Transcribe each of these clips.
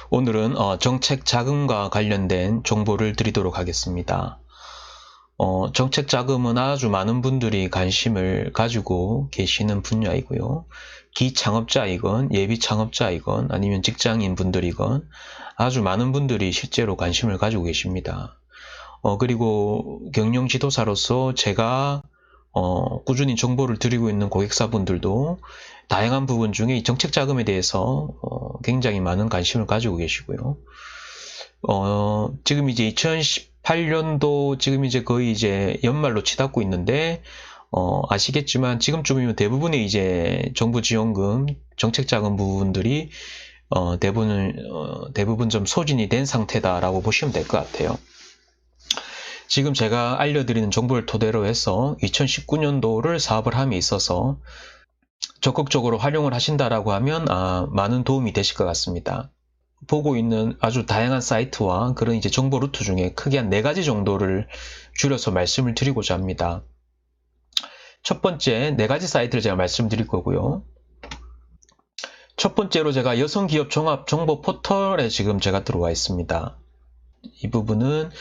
오늘은 정책 자금과 관련된 정보를 드리도록 하겠습니다. 정책 자금은 아주 많은 분들이 관심을 가지고 계시는 분야이고요. 기창업자이건 예비 창업자이건 아니면 직장인 분들이건 아주 많은 분들이 실제로 관심을 가지고 계십니다. 그리고 경영 지도사로서 제가 꾸준히 정보를 드리고 있는 고객사분들도 다양한 부분 중에 이 정책 자금에 대해서 굉장히 많은 관심을 가지고 계시고요. 지금 이제 2018년도 지금 이제 거의 이제 연말로 치닫고 있는데 아시겠지만 지금쯤이면 대부분의 이제 정부 지원금, 정책 자금 부분들이 대부분 좀 소진이 된 상태다라고 보시면 될 것 같아요. 지금 제가 알려드리는 정보를 토대로 해서 2019년도를 사업을 함에 있어서 적극적으로 활용을 하신다라고 하면 많은 도움이 되실 것 같습니다. 보고 있는 아주 다양한 사이트와 그런 이제 정보 루트 중에 크게 한 4가지 정도를 줄여서 말씀을 드리고자 합니다. 첫 번째 4가지 사이트를 제가 말씀드릴 거고요. 첫 번째로 제가 여성기업 종합 정보 포털에 지금 제가 들어와 있습니다. 이 부분은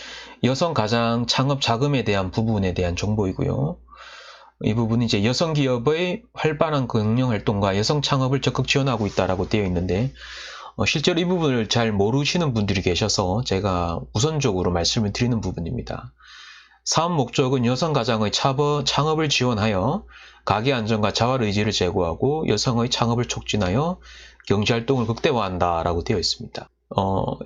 여성 가장 창업 자금에 대한 부분에 대한 정보이고요. 이 부분은 이제 여성기업의 활발한 경영활동과 여성 창업을 적극 지원하고 있다라고 되어 있는데 실제로 이 부분을 잘 모르시는 분들이 계셔서 제가 우선적으로 말씀을 드리는 부분입니다. 사업 목적은 여성 가장의 창업을 지원하여 가계 안정과 자활 의지를 제고하고 여성의 창업을 촉진하여 경제활동을 극대화한다라고 되어 있습니다.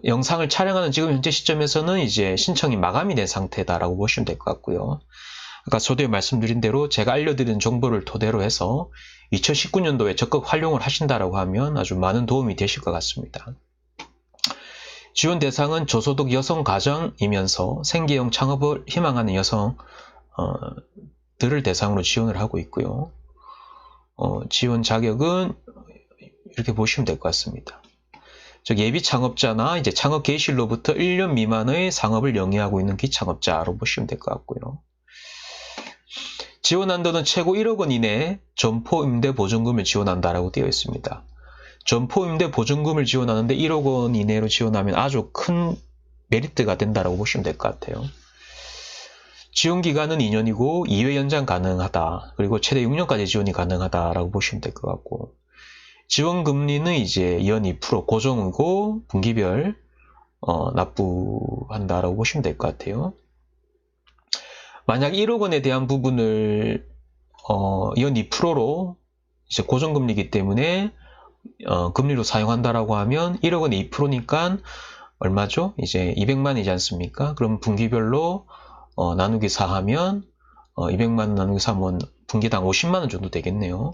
영상을 촬영하는 지금 현재 시점에서는 이제 신청이 마감이 된 상태다라고 보시면 될 것 같고요. 아까 저도에 말씀드린 대로 제가 알려드리는 정보를 토대로 해서 2019년도에 적극 활용을 하신다라고 하면 아주 많은 도움이 되실 것 같습니다. 지원 대상은 저소득 여성 가정이면서 생계형 창업을 희망하는 여성들을 대상으로 지원을 하고 있고요. 지원 자격은 이렇게 보시면 될 것 같습니다. 즉 예비 창업자나 이제 창업 개시로부터 1년 미만의 상업을 영위하고 있는 기창업자로 보시면 될 것 같고요. 지원 한도는 최고 1억 원 이내 점포 임대 보증금을 지원한다라고 되어 있습니다. 점포 임대 보증금을 지원하는데 1억 원 이내로 지원하면 아주 큰 메리트가 된다라고 보시면 될 것 같아요. 지원 기간은 2년이고 2회 연장 가능하다. 그리고 최대 6년까지 지원이 가능하다라고 보시면 될 것 같고, 지원 금리는 이제 연 2% 고정이고 분기별 납부한다라고 보시면 될 것 같아요. 만약 1억 원에 대한 부분을 연 2%로 이제 고정금리이기 때문에 금리로 사용한다라고 하면 1억 원에 2%니까 얼마죠? 이제 200만이지 않습니까? 그럼 분기별로 나누기 4하면 200만 나누기 4하면 분기당 50만 원 정도 되겠네요.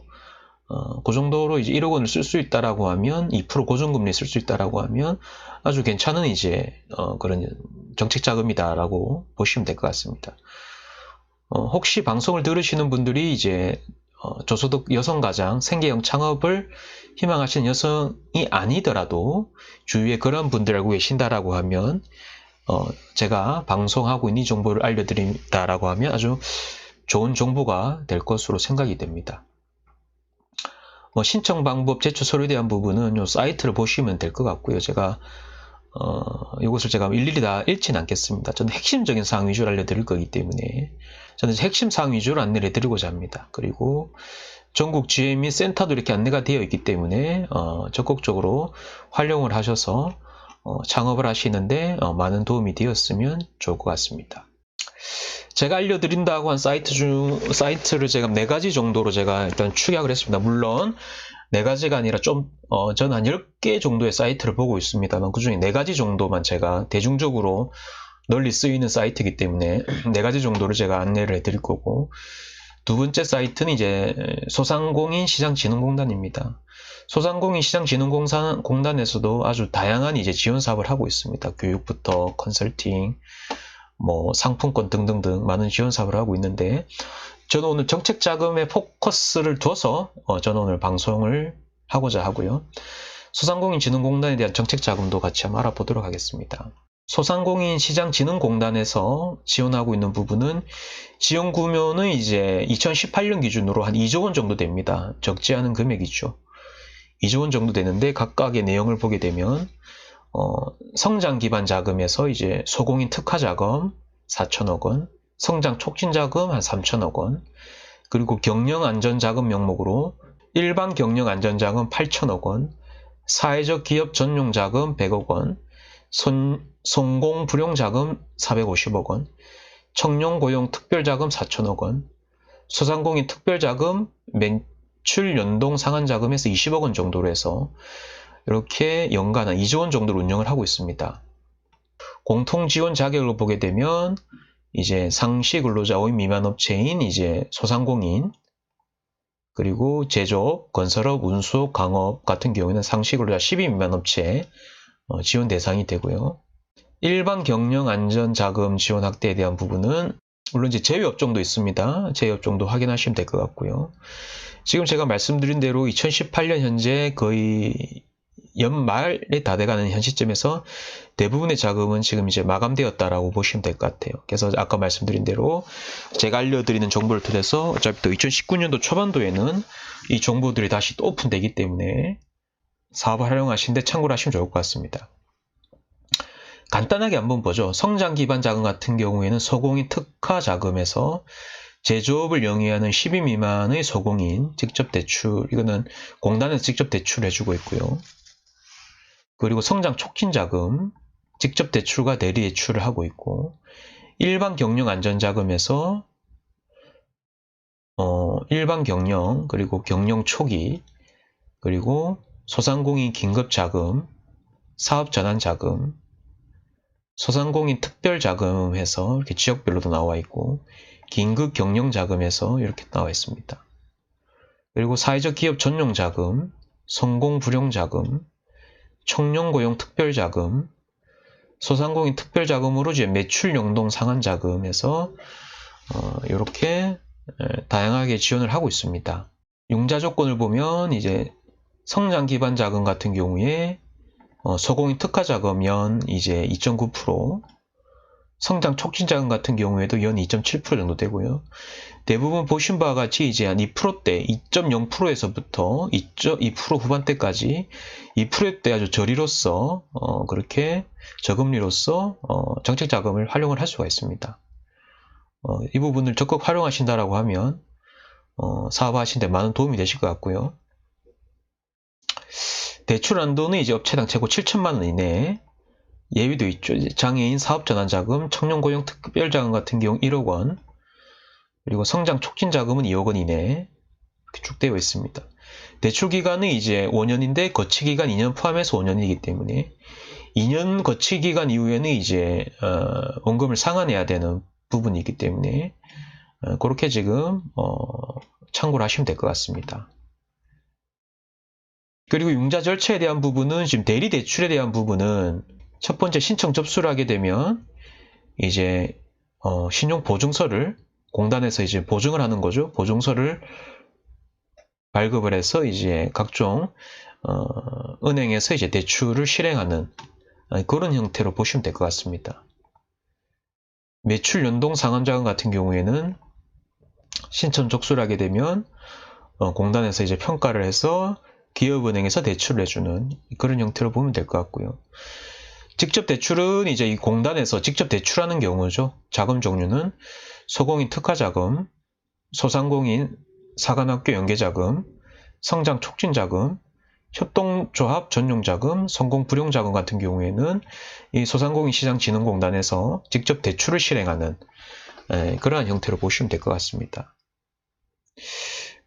그 정도로 이제 1억 원을 쓸 수 있다라고 하면 2% 고정금리 쓸 수 있다라고 하면 아주 괜찮은 이제 그런 정책 자금이다라고 보시면 될 것 같습니다. 혹시 방송을 들으시는 분들이 이제 저소득 여성 가장 생계형 창업을 희망하시는 여성이 아니더라도 주위에 그런 분들 알고 계신다라고 하면 제가 방송하고 있는 이 정보를 알려드린다라고 하면 아주 좋은 정보가 될 것으로 생각이 됩니다. 신청 방법, 제출 서류에 대한 부분은 이 사이트를 보시면 될 것 같고요. 제가 이것을 제가 일일이 다 읽지는 않겠습니다. 저는 핵심적인 사항 위주로 알려드릴 거기 때문에 저는 핵심 사항 위주로 안내를 해드리고자 합니다. 그리고 전국 GME 센터도 이렇게 안내가 되어 있기 때문에 적극적으로 활용을 하셔서 창업을 하시는데 많은 도움이 되었으면 좋을 것 같습니다. 제가 알려드린다고 한 사이트를 제가 4가지 정도로 제가 일단 축약을 했습니다. 물론 4가지가 아니라 저는 한 10개 정도의 사이트를 보고 있습니다만 그 중에 4가지 정도만 제가 대중적으로 널리 쓰이는 사이트이기 때문에 4가지 정도를 제가 안내를 해드릴 거고, 두 번째 사이트는 이제 소상공인 시장진흥공단입니다. 소상공인 시장진흥공단에서도 아주 다양한 이제 지원 사업을 하고 있습니다. 교육부터 컨설팅, 상품권 등등등 많은 지원 사업을 하고 있는데, 저는 오늘 정책 자금에 포커스를 둬서 저는 오늘 방송을 하고자 하고요. 소상공인 진흥공단에 대한 정책 자금도 같이 한번 알아보도록 하겠습니다. 소상공인 시장진흥공단에서 지원하고 있는 부분은 지원 규모는 이제 2018년 기준으로 한 2조 원 정도 됩니다. 적지 않은 금액이죠. 2조 원 정도 되는데 각각의 내용을 보게 되면 성장 기반 자금에서 이제 소공인 특화 자금 4천억 원, 성장 촉진 자금 한 3천억 원, 그리고 경영 안전 자금 명목으로 일반 경영 안전 자금 8천억 원, 사회적 기업 전용 자금 100억 원, 성공 불용 자금 450억 원, 청년 고용 특별 자금 4천억 원, 소상공인 특별 자금 매출 연동 상한 자금에서 20억 원 정도로 해서 이렇게 연간 한 2조 원 정도로 운영을 하고 있습니다. 공통 지원 자격을 보게 되면 이제 상시 근로자 5인 미만 업체인 이제 소상공인, 그리고 제조업, 건설업, 운수업, 강업 같은 경우에는 상시 근로자 10인 미만 업체 지원 대상이 되고요. 일반 경영 안전 자금 지원 확대에 대한 부분은 물론 이제 제휴업종도 있습니다. 제휴업종도 확인하시면 될 것 같고요. 지금 제가 말씀드린 대로 2018년 현재 거의 연말에 다 돼가는 현 시점에서 대부분의 자금은 지금 이제 마감되었다라고 보시면 될 것 같아요. 그래서 아까 말씀드린 대로 제가 알려드리는 정보를 통해서 어차피 또 2019년도 초반도에는 이 정보들이 다시 또 오픈되기 때문에 사업을 활용하시는데 참고를 하시면 좋을 것 같습니다. 간단하게 한번 보죠. 성장 기반 자금 같은 경우에는 소공인 특화 자금에서 제조업을 영위하는 10인 미만의 소공인 직접 대출, 이거는 공단에서 직접 대출을 해주고 있고요. 그리고 성장 촉진 자금, 직접 대출과 대리 대출을 하고 있고, 일반 경영 안전 자금에서 일반 경영, 그리고 경영 초기, 그리고 소상공인 긴급 자금, 사업 전환 자금, 소상공인 특별 자금 해서 이렇게 지역별로도 나와 있고, 긴급 경영 자금에서 이렇게 나와 있습니다. 그리고 사회적 기업 전용 자금, 성공 불용 자금, 청년 고용 특별 자금, 소상공인 특별 자금으로 이제 매출 연동 상한 자금에서 이렇게 다양하게 지원을 하고 있습니다. 융자 조건을 보면 이제 성장 기반 자금 같은 경우에 소공인 특화 자금 연 이제 2.9%, 성장 촉진 자금 같은 경우에도 연 2.7% 정도 되고요. 대부분 보신 바와 같이 이제 한 2%대, 2.0%에서부터 2% 후반대까지 2%대 아주 저리로서 그렇게 저금리로서 정책 자금을 활용을 할 수가 있습니다. 이 부분을 적극 활용하신다라고 하면 사업하시는데 많은 도움이 되실 것 같고요. 대출 한도는 이제 업체당 최고 7천만 원 이내, 예외도 있죠. 장애인 사업 전환 자금, 청년 고용 특별 자금 같은 경우 1억 원, 그리고 성장 촉진 자금은 2억 원 이내 이렇게 쭉 되어 있습니다. 대출 기간은 이제 5년인데 거치 기간 2년 포함해서 5년이기 때문에 2년 거치 기간 이후에는 이제 원금을 상환해야 되는 부분이 있기 때문에 그렇게 지금 참고를 하시면 될 것 같습니다. 그리고 융자 절차에 대한 부분은 지금 대리 대출에 대한 부분은 첫 번째 신청 접수를 하게 되면 이제 신용 보증서를 공단에서 이제 보증을 하는 거죠. 보증서를 발급을 해서 이제 각종 은행에서 이제 대출을 실행하는 그런 형태로 보시면 될 것 같습니다. 매출 연동 상환자금 같은 경우에는 신청 접수를 하게 되면 공단에서 이제 평가를 해서 기업은행에서 대출을 해주는 그런 형태로 보면 될 것 같고요. 직접 대출은 이제 이 공단에서 직접 대출하는 경우죠. 자금 종류는 소공인 특화자금, 소상공인 사관학교 연계자금, 성장 촉진자금, 협동조합 전용자금, 성공불용자금 같은 경우에는 이 소상공인 시장진흥공단에서 직접 대출을 실행하는 그러한 형태로 보시면 될 것 같습니다.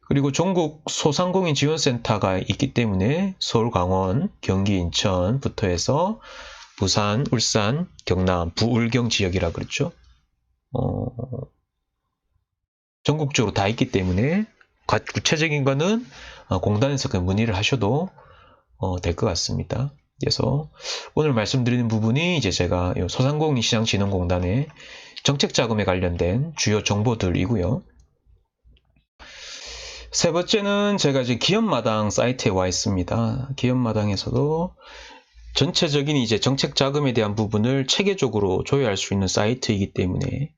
그리고 전국 소상공인 지원센터가 있기 때문에 서울, 강원, 경기, 인천부터 해서 부산, 울산, 경남, 부울경 지역이라 그랬죠. 전국적으로 다 있기 때문에 구체적인 거는 공단에서 그 문의를 하셔도 될 것 같습니다. 그래서 오늘 말씀드리는 부분이 이제 제가 소상공인 시장진흥공단의 정책자금에 관련된 주요 정보들이고요. 세 번째는 제가 이제 기업마당 사이트에 와 있습니다. 기업마당에서도 전체적인 이제 정책 자금에 대한 부분을 체계적으로 조회할 수 있는 사이트이기 때문에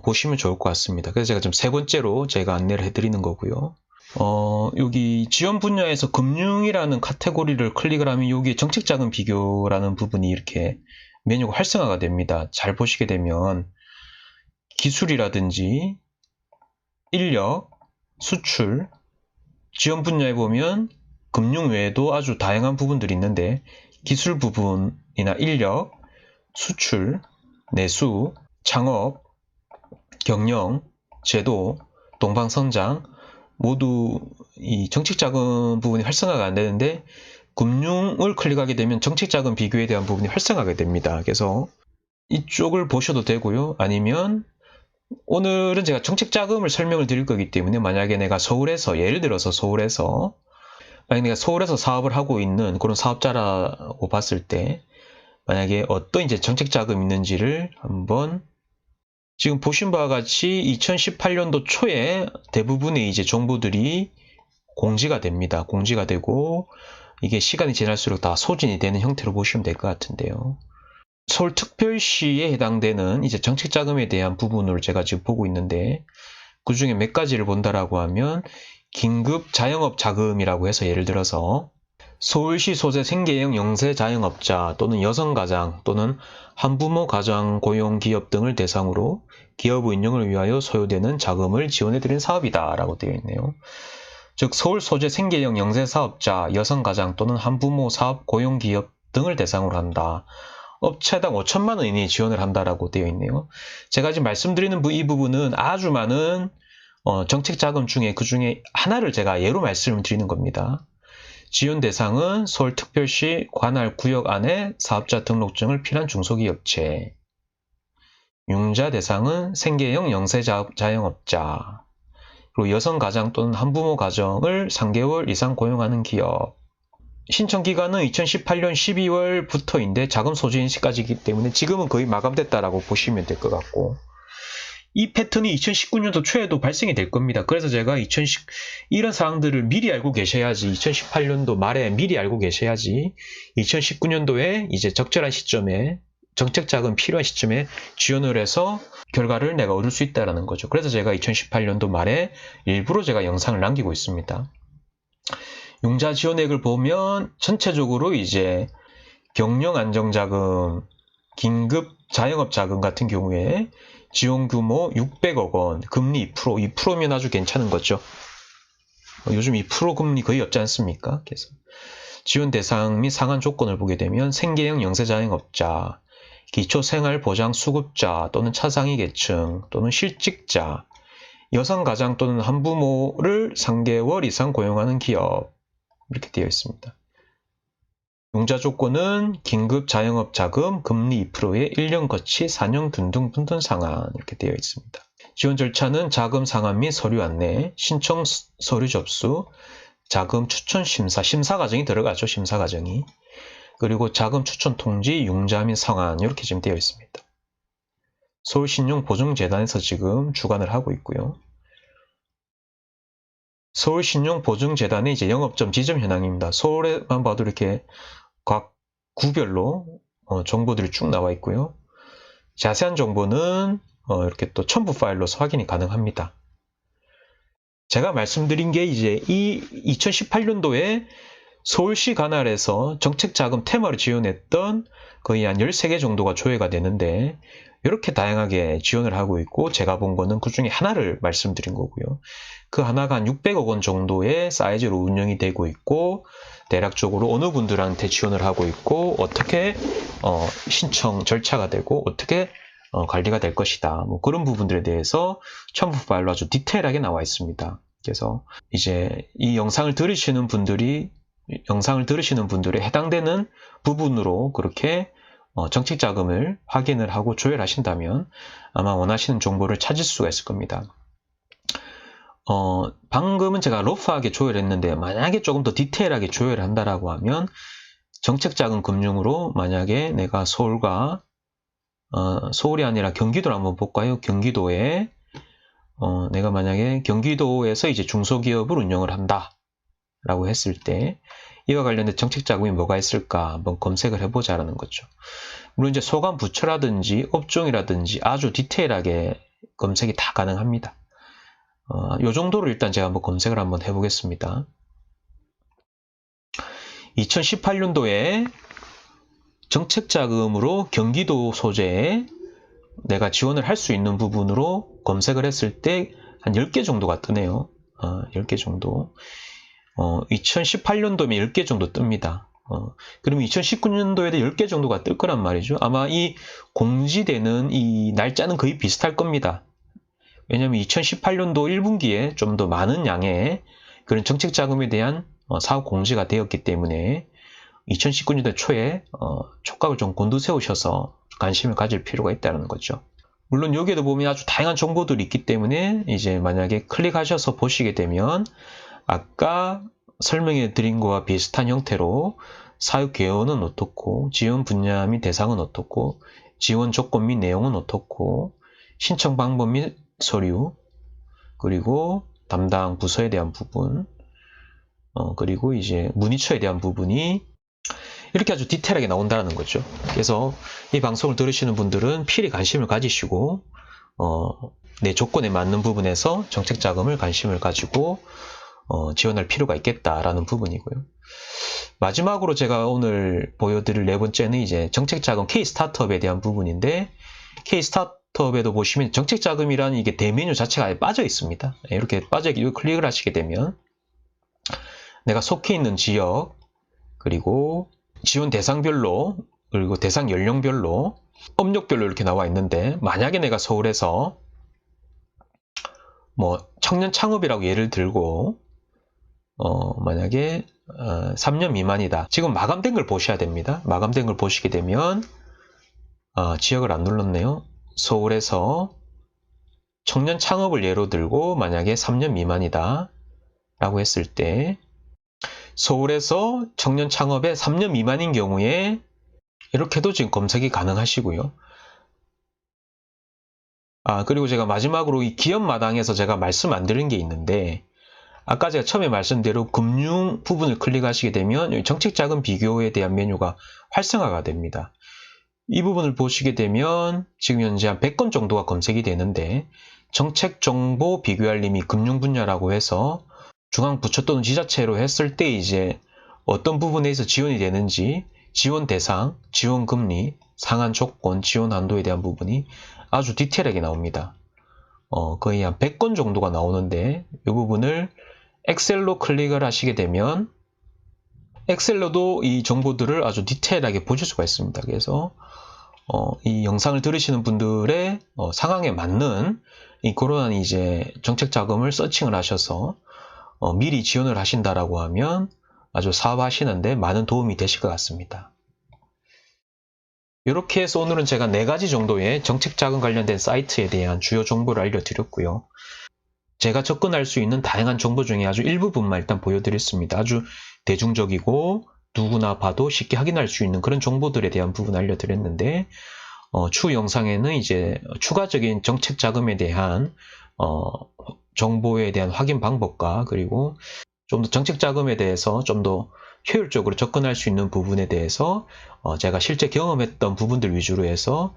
보시면 좋을 것 같습니다. 그래서 제가 좀 세 번째로 제가 안내를 해드리는 거고요. 여기 지원 분야에서 금융이라는 카테고리를 클릭을 하면 여기 정책 자금 비교라는 부분이 이렇게 메뉴가 활성화가 됩니다. 잘 보시게 되면 기술이라든지 인력, 수출, 지원 분야에 보면 금융 외에도 아주 다양한 부분들이 있는데 기술 부분이나 인력, 수출, 내수, 창업, 경영, 제도, 동방성장 모두 이 정책자금 부분이 활성화가 안 되는데 금융을 클릭하게 되면 정책자금 비교에 대한 부분이 활성화가 됩니다. 그래서 이쪽을 보셔도 되고요. 아니면 오늘은 제가 정책자금을 설명을 드릴 거기 때문에 만약에 내가 서울에서 예를 들어서 서울에서 만약에 내가 서울에서 사업을 하고 있는 그런 사업자라고 봤을 때 만약에 어떤 이제 정책자금이 있는지를 한번 지금 보신 바와 같이 2018년도 초에 대부분의 이제 정보들이 공지가 됩니다. 공지가 되고 이게 시간이 지날수록 다 소진이 되는 형태로 보시면 될 것 같은데요. 서울특별시에 해당되는 이제 정책자금에 대한 부분을 제가 지금 보고 있는데 그 중에 몇 가지를 본다라고 하면 긴급 자영업 자금이라고 해서 예를 들어서 서울시 소재 생계형 영세 자영업자 또는 여성가장 또는 한부모 가장 고용기업 등을 대상으로 기업 운영을 위하여 소요되는 자금을 지원해드리는 사업이다 라고 되어 있네요. 즉 서울 소재 생계형 영세 사업자, 여성가장 또는 한부모 사업 고용기업 등을 대상으로 한다. 업체당 5천만 원 이내에 지원을 한다라고 되어 있네요. 제가 지금 말씀드리는 이 부분은 아주 많은 정책자금 중에 그 중에 하나를 제가 예로 말씀을 드리는 겁니다. 지원 대상은 서울특별시 관할 구역 안에 사업자 등록증을 필요한 중소기업체. 융자 대상은 생계형 영세 자영업자. 그리고 여성가장 또는 한부모 가정을 3개월 이상 고용하는 기업. 신청 기간은 2018년 12월부터인데 자금 소진 시까지이기 때문에 지금은 거의 마감됐다라고 보시면 될 것 같고 이 패턴이 2019년도 초에도 발생이 될 겁니다. 그래서 제가 이런 사항들을 미리 알고 계셔야지 2018년도 말에 미리 알고 계셔야지 2019년도에 이제 적절한 시점에 정책자금 필요한 시점에 지원을 해서 결과를 내가 얻을 수 있다는 거죠. 그래서 제가 2018년도 말에 일부러 제가 영상을 남기고 있습니다. 융자 지원액을 보면 전체적으로 이제 경영안정자금, 긴급 자영업자금 같은 경우에 지원 규모 600억 원, 금리 2%, 2%면 아주 괜찮은 거죠. 요즘 2% 금리 거의 없지 않습니까? 그래서 지원 대상 및 상한 조건을 보게 되면 생계형 영세자영업자, 기초생활보장수급자 또는 차상위 계층 또는 실직자, 여성가장 또는 한부모를 3개월 이상 고용하는 기업 이렇게 되어 있습니다. 융자 조건은 긴급 자영업 자금, 금리 2%에 1년 거치, 4년 균등 상한 이렇게 되어 있습니다. 지원 절차는 자금 상한 및 서류 안내, 신청 서류 접수, 자금 추천 심사, 심사 과정이 들어가죠. 심사 과정이. 그리고 자금 추천 통지, 융자 및 상한 이렇게 지금 되어 있습니다. 서울신용보증재단에서 지금 주관을 하고 있고요. 서울신용보증재단의 이제 영업점 지점 현황입니다. 서울에만 봐도 이렇게 각 구별로 정보들이 쭉 나와 있고요. 자세한 정보는 이렇게 또 첨부 파일로서 확인이 가능합니다. 제가 말씀드린 게 이제 이 2018년도에 서울시 관할에서 정책자금 테마를 지원했던 거의 한 13개 정도가 조회가 되는데 이렇게 다양하게 지원을 하고 있고 제가 본 거는 그 중에 하나를 말씀드린 거고요. 그 하나가 한 600억 원 정도의 사이즈로 운영이 되고 있고 대략적으로 어느 분들한테 지원을 하고 있고 어떻게 신청 절차가 되고 어떻게 관리가 될 것이다. 뭐 그런 부분들에 대해서 첨부 파일로 아주 디테일하게 나와 있습니다. 그래서 이제 이 영상을 들으시는 분들에 해당되는 부분으로 그렇게 정책 자금을 확인을 하고 조회를 하신다면 아마 원하시는 정보를 찾을 수가 있을 겁니다. 방금은 제가 러프하게 조회를 했는데 만약에 조금 더 디테일하게 조회를 한다라고 하면 정책자금 금융으로 만약에 내가 서울이 아니라 경기도를 한번 볼까요? 경기도에 내가 만약에 경기도에서 이제 중소기업을 운영을 한다 라고 했을 때 이와 관련된 정책 자금이 뭐가 있을까 한번 검색을 해보자라는 거죠. 물론 이제 소관 부처라든지 업종이라든지 아주 디테일하게 검색이 다 가능합니다. 요 정도로 일단 제가 한번 검색을 한번 해보겠습니다. 2018년도에 정책자금으로 경기도 소재에 내가 지원을 할 수 있는 부분으로 검색을 했을 때 한 10개 정도가 뜨네요. 10개 정도. 2018년도면 10개 정도 뜹니다. 그러면 2019년도에도 10개 정도가 뜰 거란 말이죠. 아마 이 공지되는 이 날짜는 거의 비슷할 겁니다. 왜냐하면 2018년도 1분기에 좀 더 많은 양의 그런 정책자금에 대한 사업 공지가 되었기 때문에 2019년도 초에 촉각을 좀 곤두세우셔서 관심을 가질 필요가 있다는 거죠. 물론 여기에도 보면 아주 다양한 정보들이 있기 때문에 이제 만약에 클릭하셔서 보시게 되면 아까 설명해 드린 것과 비슷한 형태로 사육 개요는 어떻고, 지원 분야 및 대상은 어떻고, 지원 조건 및 내용은 어떻고, 신청 방법 및 서류, 그리고 담당 부서에 대한 부분, 그리고 이제 문의처에 대한 부분이 이렇게 아주 디테일하게 나온다는 거죠. 그래서 이 방송을 들으시는 분들은 필히 관심을 가지시고 내 조건에 맞는 부분에서 정책자금을 관심을 가지고 지원할 필요가 있겠다라는 부분이고요. 마지막으로 제가 오늘 보여드릴 네 번째는 이제 정책자금 K-스타트업에 대한 부분인데, K-스타트업에도 보시면 정책자금이라는 이게 대메뉴 자체가 아예 빠져 있습니다. 이렇게 빠져있게 클릭을 하시게 되면 내가 속해 있는 지역, 그리고 지원 대상별로, 그리고 대상 연령별로, 업력별로 이렇게 나와 있는데, 만약에 내가 서울에서 뭐 청년 창업이라고 예를 들고 만약에 3년 미만이다. 지금 마감된 걸 보셔야 됩니다. 마감된 걸 보시게 되면 지역을 안 눌렀네요. 서울에서 청년 창업을 예로 들고 만약에 3년 미만이다 라고 했을 때, 서울에서 청년 창업에 3년 미만인 경우에 이렇게도 지금 검색이 가능하시고요. 그리고 제가 마지막으로 이 기업 마당에서 제가 말씀 안 드린 게 있는데, 아까 제가 처음에 말씀대로 금융 부분을 클릭하시게 되면 정책자금 비교에 대한 메뉴가 활성화가 됩니다. 이 부분을 보시게 되면 지금 현재 한 100건 정도가 검색이 되는데, 정책정보 비교알림이 금융 분야라고 해서 중앙부처 또는 지자체로 했을 때 이제 어떤 부분에서 지원이 되는지, 지원 대상, 지원 금리, 상한 조건, 지원 한도에 대한 부분이 아주 디테일하게 나옵니다. 거의 한 100건 정도가 나오는데, 이 부분을 엑셀로 클릭을 하시게 되면 엑셀로도 이 정보들을 아주 디테일하게 보실 수가 있습니다. 그래서 이 영상을 들으시는 분들의 상황에 맞는 그러한 이제 정책 자금을 서칭을 하셔서 미리 지원을 하신다라고 하면 아주 사업하시는데 많은 도움이 되실 것 같습니다. 이렇게 해서 오늘은 제가 4가지 정도의 정책자금 관련된 사이트에 대한 주요 정보를 알려드렸고요. 제가 접근할 수 있는 다양한 정보 중에 아주 일부분만 일단 보여드렸습니다. 아주 대중적이고 누구나 봐도 쉽게 확인할 수 있는 그런 정보들에 대한 부분 알려드렸는데, 추후 영상에는 이제 추가적인 정책자금에 대한 정보에 대한 확인 방법과, 그리고 좀 더 정책자금에 대해서 좀 더 효율적으로 접근할 수 있는 부분에 대해서 제가 실제 경험했던 부분들 위주로 해서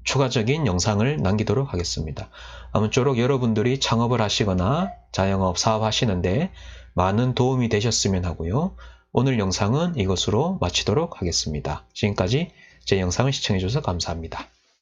추가적인 영상을 남기도록 하겠습니다. 아무쪼록 여러분들이 창업을 하시거나 자영업 사업하시는데 많은 도움이 되셨으면 하고요. 오늘 영상은 이것으로 마치도록 하겠습니다. 지금까지 제 영상을 시청해 주셔서 감사합니다.